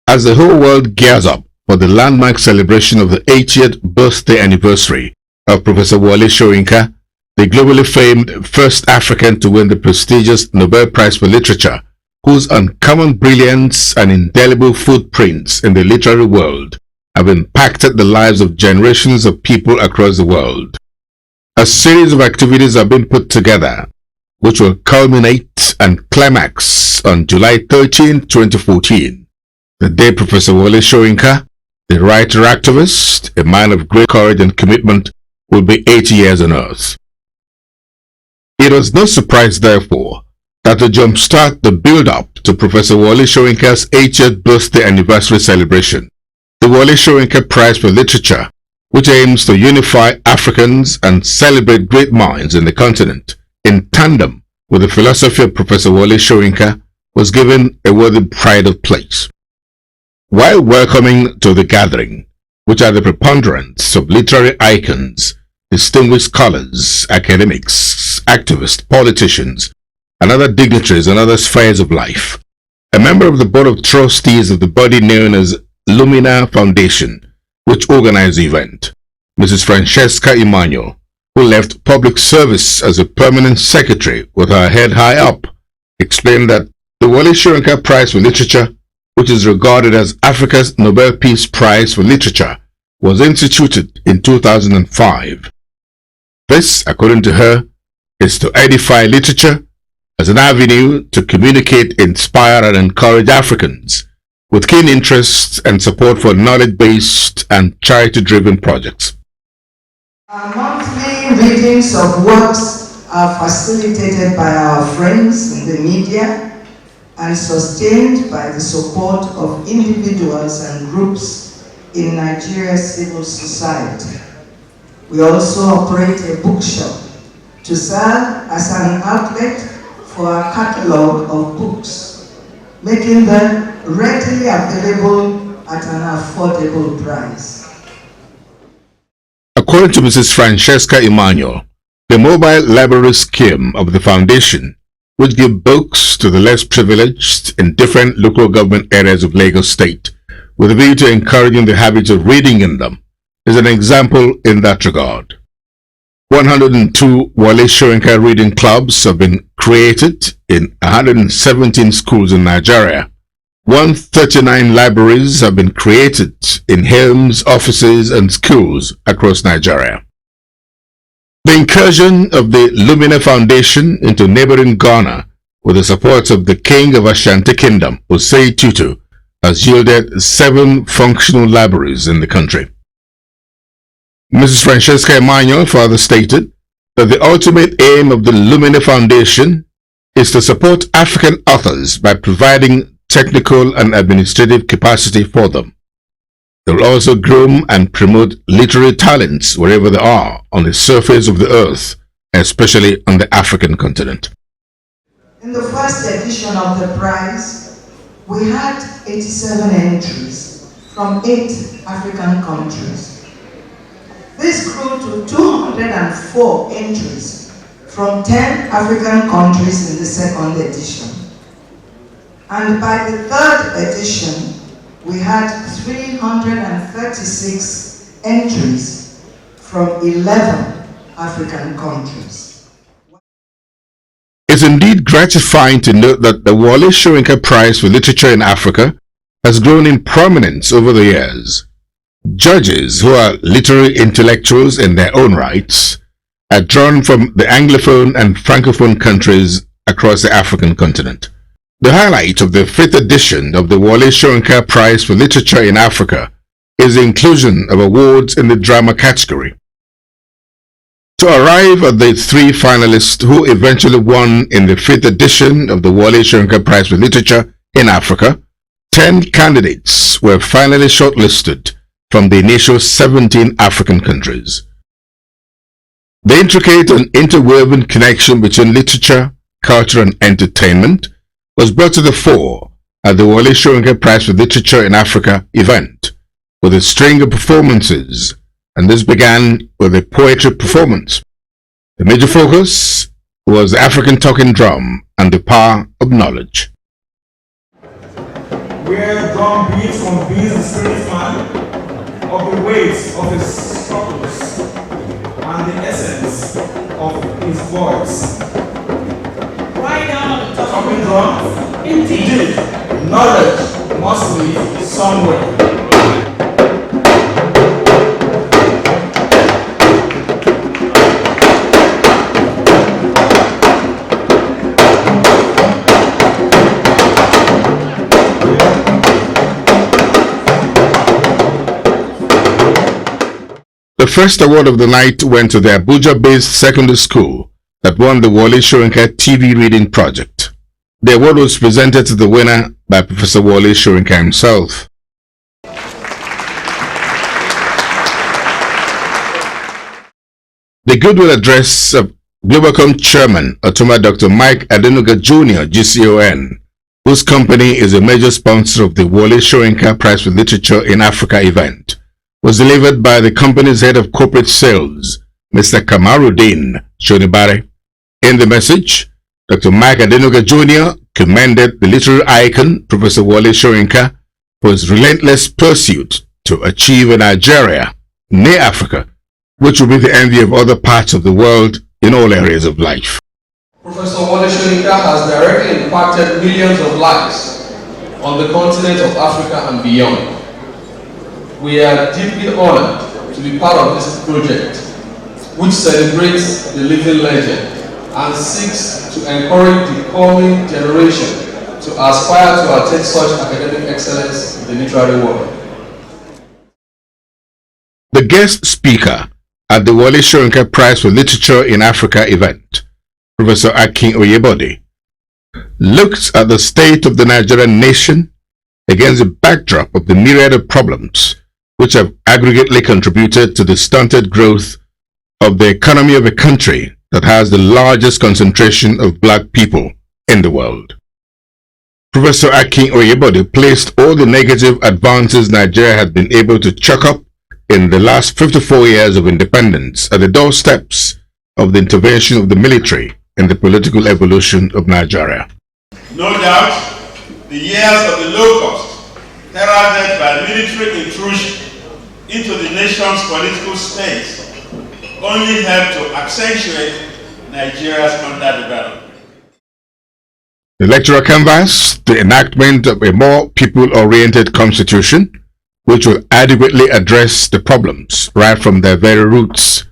As the whole world gears up for the landmark celebration of the 80th birthday anniversary of Professor Wole Soyinka, the globally famed first African to win the prestigious Nobel Prize for Literature, whose uncommon brilliance and indelible footprints in the literary world have impacted the lives of generations of people across the world. A series of activities have been put together, which will culminate and climax on July 13, 2014, the day Professor Wole Soyinka, the writer activist, a man of great courage and commitment, will be 80 years on earth. It was no surprise, therefore, that to jumpstart the build-up to Professor Wole Soyinka's 80th birthday anniversary celebration, the Wole Soyinka Prize for Literature, which aims to unify Africans and celebrate great minds in the continent, in tandem with the philosophy of Professor Wole Soyinka, was given a worthy pride of place. While welcoming to the gathering, which are the preponderance of literary icons, distinguished scholars, academics, activists, politicians, and other dignitaries and other spheres of life, a member of the Board of Trustees of the body known as Lumina Foundation, which organized the event, Mrs. Francesca Emmanuel, who left public service as a permanent secretary with her head high up, explained that the Wole Soyinka Prize for Literature, which is regarded as Africa's Nobel Peace Prize for Literature, was instituted in 2005. This, according to her, is to edify literature as an avenue to communicate, inspire, and encourage Africans with keen interests and support for knowledge-based and charity-driven projects. Our monthly readings of works are facilitated by our friends in the media and sustained by the support of individuals and groups in Nigeria's civil society. We also operate a bookshop to serve as an outlet for our catalogue of books, making them readily available at an affordable price. According to Mrs. Francesca Emmanuel, the mobile library scheme of the foundation, which gives books to the less privileged in different local government areas of Lagos State, with a view to encouraging the habit of reading in them, is an example in that regard. 102 Wole Soyinka reading clubs have been created in 117 schools in Nigeria. 139 libraries have been created in homes, offices, and schools across Nigeria. The incursion of the Lumina Foundation into neighboring Ghana with the support of the King of Ashanti Kingdom, Osei Tutu, has yielded 7 functional libraries in the country. Mrs. Francesca Emmanuel further stated that the ultimate aim of the Lumina Foundation is to support African authors by providing technical and administrative capacity for them. They will also groom and promote literary talents wherever they are on the surface of the earth, especially on the African continent. In the first edition of the prize, we had 87 entries from 8 African countries. This grew to 204 entries from 10 African countries in the second edition. And by the third edition, we had 336 entries from 11 African countries. It's indeed gratifying to note that the Wole Soyinka Prize for Literature in Africa has grown in prominence over the years. Judges, who are literary intellectuals in their own rights, are drawn from the Anglophone and Francophone countries across the African continent. The highlight of the 5th edition of the Wole Soyinka Prize for Literature in Africa is the inclusion of awards in the drama category. To arrive at the 3 finalists who eventually won in the 5th edition of the Wole Soyinka Prize for Literature in Africa, 10 candidates were finally shortlisted from the initial 17 African countries. The intricate and interwoven connection between literature, culture, and entertainment was brought to the fore at the Wole Soyinka Prize for Literature in Africa event with a string of performances, and this began with a poetry performance. The major focus was the African talking drum and the power of knowledge. where drum beats conveys the spirit man of the weight of his struggles and the essence of his voice. Right down the Talking drum? Indeed. Knowledge must be somewhere. The first award of the night went to the Abuja-based secondary school that won the Wole Soyinka TV Reading Project. The award was presented to the winner by Professor Wole Soyinka himself. The goodwill address of Globacom Chairman Otoma Dr. Mike Adenuga Jr., GCON, whose company is a major sponsor of the Wole Soyinka Prize for Literature in Africa event, was delivered by the company's head of corporate sales, Mr. Kamaruddin Shonibare. In the message, Dr. Mike Adenuga Jr. commended the literary icon, Professor Wole Soyinka, for his relentless pursuit to achieve a Nigeria, near Africa, which will be the envy of other parts of the world in all areas of life. Professor Wole Soyinka has directly impacted millions of lives on the continent of Africa and beyond. We are deeply honored to be part of this project, which celebrates the living legend and seeks to encourage the coming generation to aspire to attain such academic excellence in the literary world. The guest speaker at the Wole Soyinka Prize for Literature in Africa event, Professor Akin Oyebode, looked at the state of the Nigerian nation against the backdrop of the myriad of problems which have aggregately contributed to the stunted growth of the economy of a country that has the largest concentration of black people in the world. Professor Akin Oyebode placed all the negative advances Nigeria had been able to chalk up in the last 54 years of independence at the doorsteps of the intervention of the military in the political evolution of Nigeria. No doubt, the years of the low-cost, heralded by military intrusion into the nation's political space, only helped to accentuate Nigeria's underdevelopment. The electoral canvass, the enactment of a more people-oriented constitution, which will adequately address the problems right from their very roots.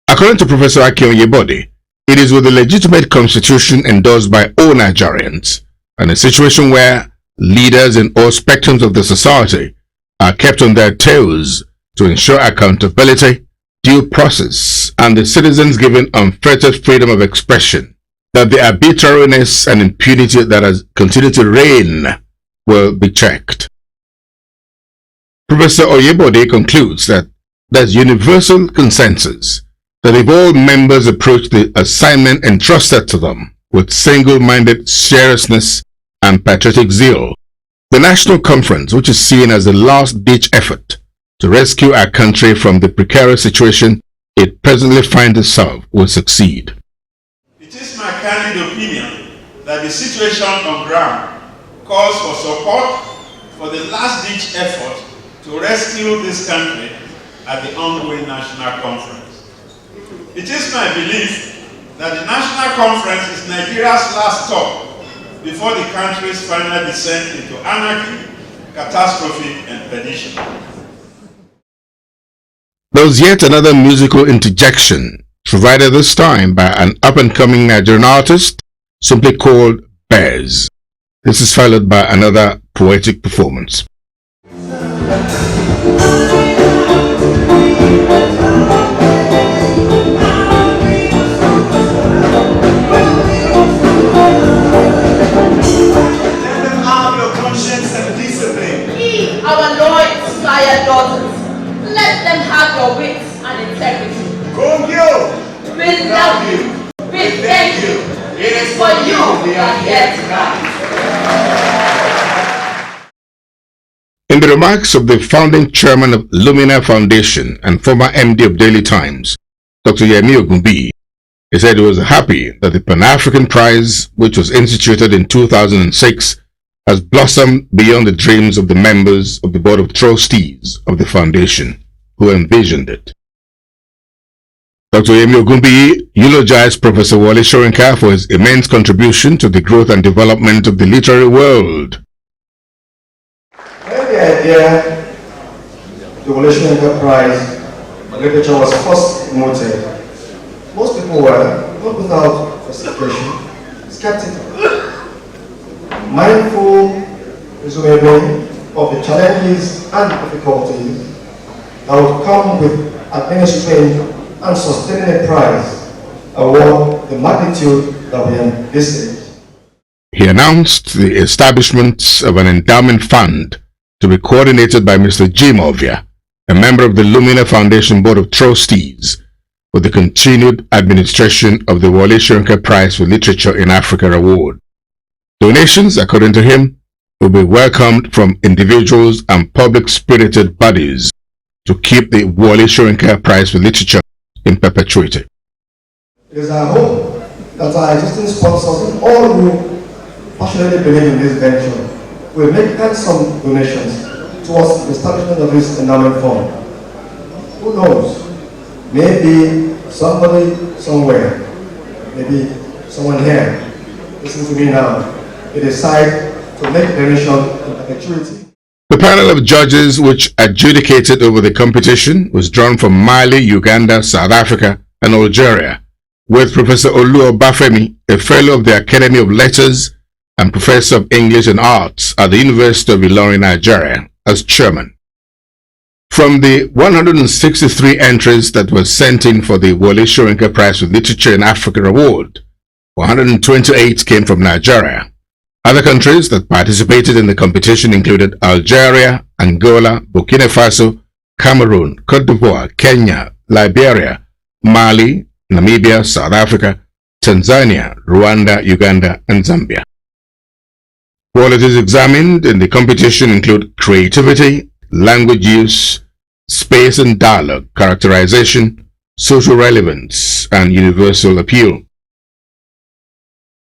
According to Professor Akin Oyebode, it is with a legitimate constitution endorsed by all Nigerians, and a situation where leaders in all spectrums of the society are kept on their toes to ensure accountability, due process, and the citizens given unfettered freedom of expression, that the arbitrariness and impunity that has continued to reign will be checked. Professor Oyebode concludes that there's universal consensus that if all members approach the assignment entrusted to them with single-minded seriousness and patriotic zeal, the National Conference, which is seen as the last-ditch effort to rescue our country from the precarious situation it presently finds itself, will succeed. It is my candid opinion that the situation on ground calls for support for the last-ditch effort to rescue this country at the ongoing National Conference. It is my belief that the National Conference is Nigeria's last stop before the country's final descent into anarchy, catastrophe, and perdition. There was yet another musical interjection, provided this time by an up-and-coming Nigerian artist simply called Bears. This is followed by another poetic performance. Let them have your wit and integrity. We love you. We thank you. It is for you we are here tonight. In the remarks of the founding chairman of Lumina Foundation and former MD of Daily Times, Dr. Yemi Ogunbi, he said he was happy that the Pan-African Prize, which was instituted in 2006 has blossomed beyond the dreams of the members of the Board of Trustees of the Foundation who envisioned it. Dr. Yemi Ogunbiyi eulogized Professor Wole Soyinka for his immense contribution to the growth and development of the literary world. When the idea, the Wole Soyinka Prize for Literature was first promoted, most people were, not without justification, skeptical. Mindful, presumably, of the challenges and difficulties that would come with administering and sustaining a prize award the magnitude that we envisage. He announced the establishment of an endowment fund to be coordinated by Mr. Jim Ovia, a member of the Lumina Foundation Board of Trustees, for the continued administration of the Wole Soyinka Prize for Literature in Africa Award. Donations, according to him, will be welcomed from individuals and public-spirited bodies to keep the Wole Soyinka Prize for Literature in perpetuity. It is our hope that our existing sponsors and all who passionately believe in this venture will make handsome donations towards the establishment of this endowment fund. Who knows? Maybe somebody somewhere, maybe someone here, listen to me now, they decide to make a donation in perpetuity. The panel of judges which adjudicated over the competition was drawn from Mali, Uganda, South Africa, and Algeria, with Professor Olu Obafemi, a fellow of the Academy of Letters and professor of English and Arts at the University of Ilorin, Nigeria, as chairman. From the 163 entries that were sent in for the Wole Soyinka Prize for Literature in Africa Award, 128 came from Nigeria. Other countries that participated in the competition included Algeria, Angola, Burkina Faso, Cameroon, Cote d'Ivoire, Kenya, Liberia, Mali, Namibia, South Africa, Tanzania, Rwanda, Uganda, and Zambia. Qualities examined in the competition include creativity, language use, space and dialogue, characterization, social relevance, and universal appeal.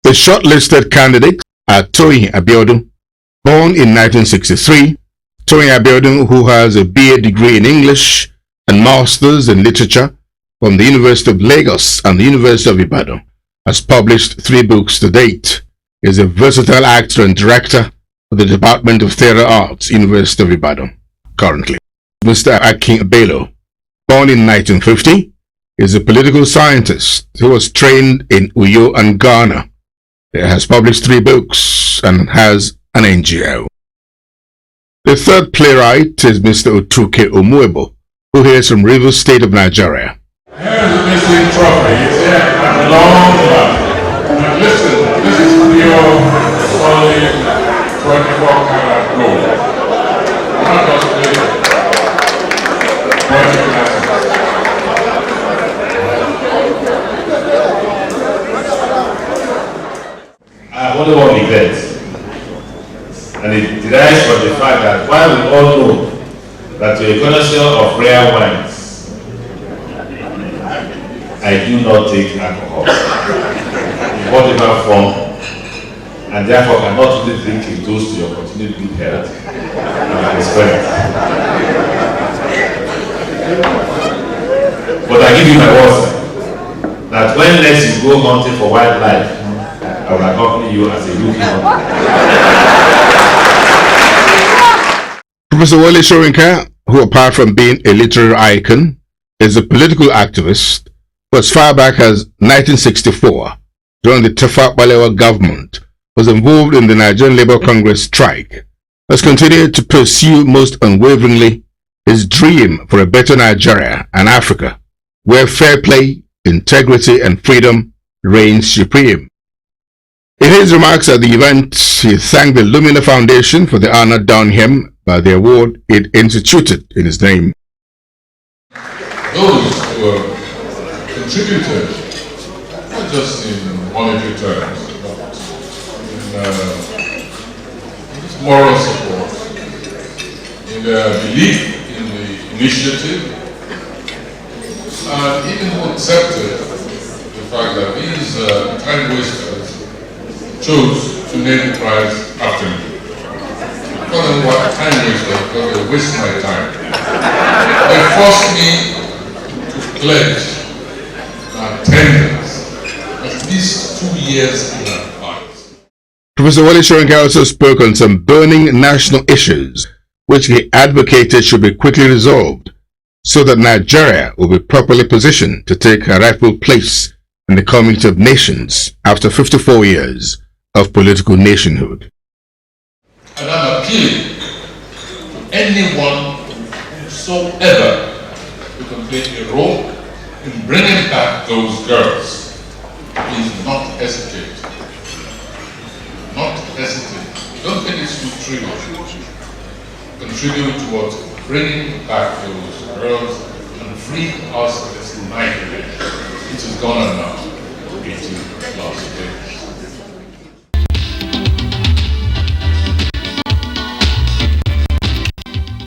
The shortlisted candidates are Toyin Abiodun, born in 1963. Toyin Abiodun, who has a BA degree in English and Masters in Literature from the University of Lagos and the University of Ibadan, has published 3 books to date. He is a versatile actor and director for the Department of Theatre Arts, University of Ibadan, currently. Mr. Akin Bello, born in 1950, is a political scientist who was trained in Uyo and Ghana. He has published 3 books and has an NGO. The third playwright is Mr. Otuke Omuebo, who hails from Rivers State of Nigeria. Here's a missing trophy. It's here at long last. And listen, this is pure, solid, 24-karat gold. Not just paper. I only one event, and it derives from the fact that while we all know that you're a connoisseur of rare wines, I do not take alcohol in whatever form, and therefore cannot really drink a toast to your continued good health and prosperity. But I give you my word that when next you go hunting for wildlife, I will accompany you as a rookie hunter. Professor Wole Soyinka, who apart from being a literary icon, is a political activist who as far back as 1964, during the Tafawa Balewa government, was involved in the Nigerian Labour Congress strike, has continued to pursue most unwaveringly his dream for a better Nigeria and Africa, where fair play, integrity, and freedom reigns supreme. In his remarks at the event, he thanked the Lumina Foundation for the honor done him by the award it instituted in his name. Those who have contributed, not just in monetary terms, but in moral support, in their belief in the initiative, and even who accepted the fact that these time wasters chose to name the prize after me. call them what time wasters because they waste my time. They forced me to pledge attendance at least 2 years in advance. Professor Wole Soyinka also spoke on some burning national issues which he advocated should be quickly resolved so that Nigeria will be properly positioned to take her rightful place in the community of nations after 54 years of political nationhood. And I'm appealing to anyone whosoever who can play a role in bringing back those girls. Please not hesitate. Not hesitate. Don't think it's too trivial. Contribute towards bringing back those girls and free us this nightmare. It is gone now. 80 last day.